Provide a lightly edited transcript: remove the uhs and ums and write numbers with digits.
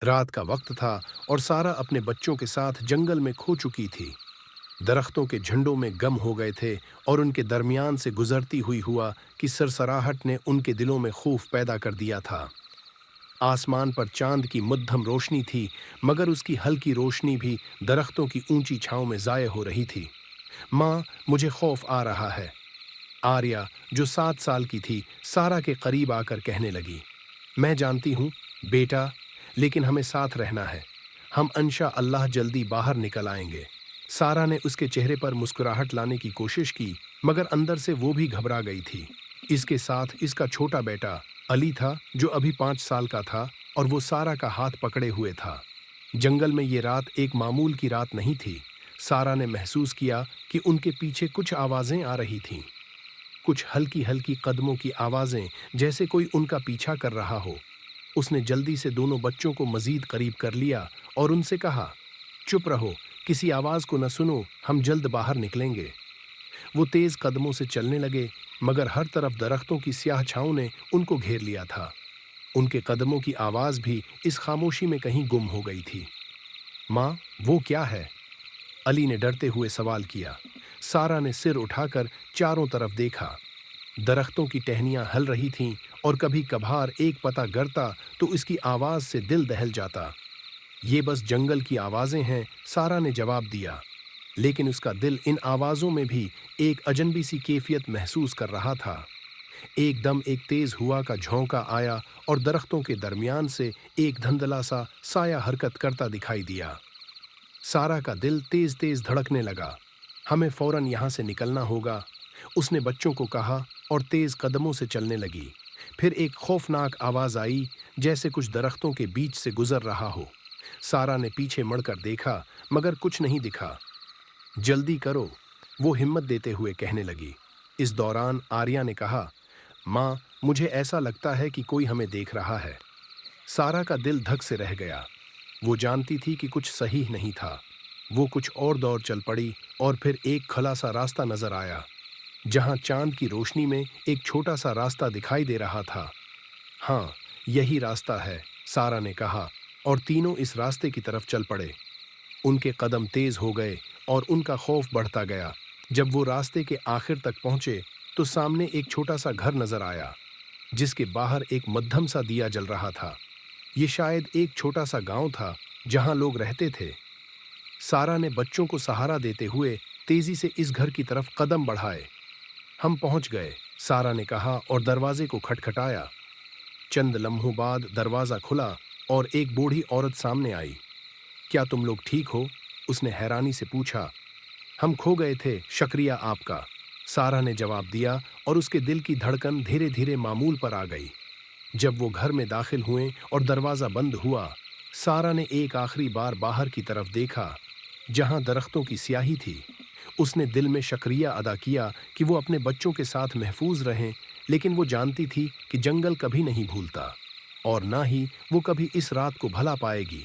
रात का वक्त था और सारा अपने बच्चों के साथ जंगल में खो चुकी थी। दरख्तों के झंडों में गम हो गए थे और उनके दरमियान से गुजरती हुई हुआ कि सरसराहट ने उनके दिलों में खौफ पैदा कर दिया था। आसमान पर चांद की मध्यम रोशनी थी, मगर उसकी हल्की रोशनी भी दरख्तों की ऊंची छांव में ज़ाय हो रही थी। माँ, मुझे खौफ आ रहा है। आर्या, जो 7 साल की थी, सारा के करीब आकर कहने लगी। मैं जानती हूँ बेटा, लेकिन हमें साथ रहना है। हम इंशा अल्लाह जल्दी बाहर निकल आएंगे। सारा ने उसके चेहरे पर मुस्कुराहट लाने की कोशिश की, मगर अंदर से वो भी घबरा गई थी। इसके साथ इसका छोटा बेटा अली था, जो अभी 5 साल का था, और वो सारा का हाथ पकड़े हुए था। जंगल में ये रात एक मामूल की रात नहीं थी। सारा ने महसूस किया कि उनके पीछे कुछ आवाज़ें आ रही थीं, कुछ हल्की हल्की कदमों की आवाज़ें, जैसे कोई उनका पीछा कर रहा हो। उसने जल्दी से दोनों बच्चों को मज़ीद करीब कर लिया और उनसे कहा, चुप रहो, किसी आवाज़ को न सुनो, हम जल्द बाहर निकलेंगे। वो तेज़ कदमों से चलने लगे, मगर हर तरफ दरख्तों की स्याह छाँव ने उनको घेर लिया था। उनके कदमों की आवाज़ भी इस खामोशी में कहीं गुम हो गई थी। माँ, वो क्या है? अली ने डरते हुए सवाल किया। सारा ने सिर उठाकर चारों तरफ देखा। दरख्तों की टहनियां हल रही थीं और कभी कभार एक पत्ता गिरता तो इसकी आवाज़ से दिल दहल जाता। ये बस जंगल की आवाज़ें हैं, सारा ने जवाब दिया। लेकिन उसका दिल इन आवाज़ों में भी एक अजनबी सी कैफियत महसूस कर रहा था। एकदम एक तेज हुआ का झोंका आया और दरख्तों के दरमियान से एक धुंधला सा साया हरकत करता दिखाई दिया। सारा का दिल तेज तेज धड़कने लगा। हमें फौरन यहाँ से निकलना होगा, उसने बच्चों को कहा और तेज कदमों से चलने लगी। फिर एक खौफनाक आवाज़ आई, जैसे कुछ दरख्तों के बीच से गुजर रहा हो। सारा ने पीछे मुड़कर देखा, मगर कुछ नहीं दिखा। जल्दी करो, वो हिम्मत देते हुए कहने लगी। इस दौरान आर्या ने कहा, माँ, मुझे ऐसा लगता है कि कोई हमें देख रहा है। सारा का दिल धक से रह गया। वो जानती थी कि कुछ सही नहीं था। वो कुछ और दौड़ चल पड़ी और फिर एक खुला सा रास्ता नजर आया, जहां चांद की रोशनी में एक छोटा सा रास्ता दिखाई दे रहा था। हाँ, यही रास्ता है, सारा ने कहा, और तीनों इस रास्ते की तरफ चल पड़े। उनके कदम तेज हो गए और उनका खौफ बढ़ता गया। जब वो रास्ते के आखिर तक पहुंचे तो सामने एक छोटा सा घर नजर आया, जिसके बाहर एक मध्यम सा दिया जल रहा था। ये शायद एक छोटा सा गांव था जहां लोग रहते थे। सारा ने बच्चों को सहारा देते हुए तेजी से इस घर की तरफ कदम बढ़ाए। हम पहुंच गए, सारा ने कहा और दरवाजे को खटखटाया। चंद लम्हों बाद दरवाजा खुला और एक बूढ़ी औरत सामने आई। क्या तुम लोग ठीक हो? उसने हैरानी से पूछा। हम खो गए थे, शुक्रिया आपका, सारा ने जवाब दिया और उसके दिल की धड़कन धीरे धीरे मामूल पर आ गई। जब वो घर में दाखिल हुए और दरवाजा बंद हुआ, सारा ने एक आखिरी बार बाहर की तरफ देखा, जहां दरख्तों की स्याही थी। उसने दिल में शुक्रिया अदा किया कि वो अपने बच्चों के साथ महफूज रहें, लेकिन वो जानती थी कि जंगल कभी नहीं भूलता और ना ही वो कभी इस रात को भला पाएगी।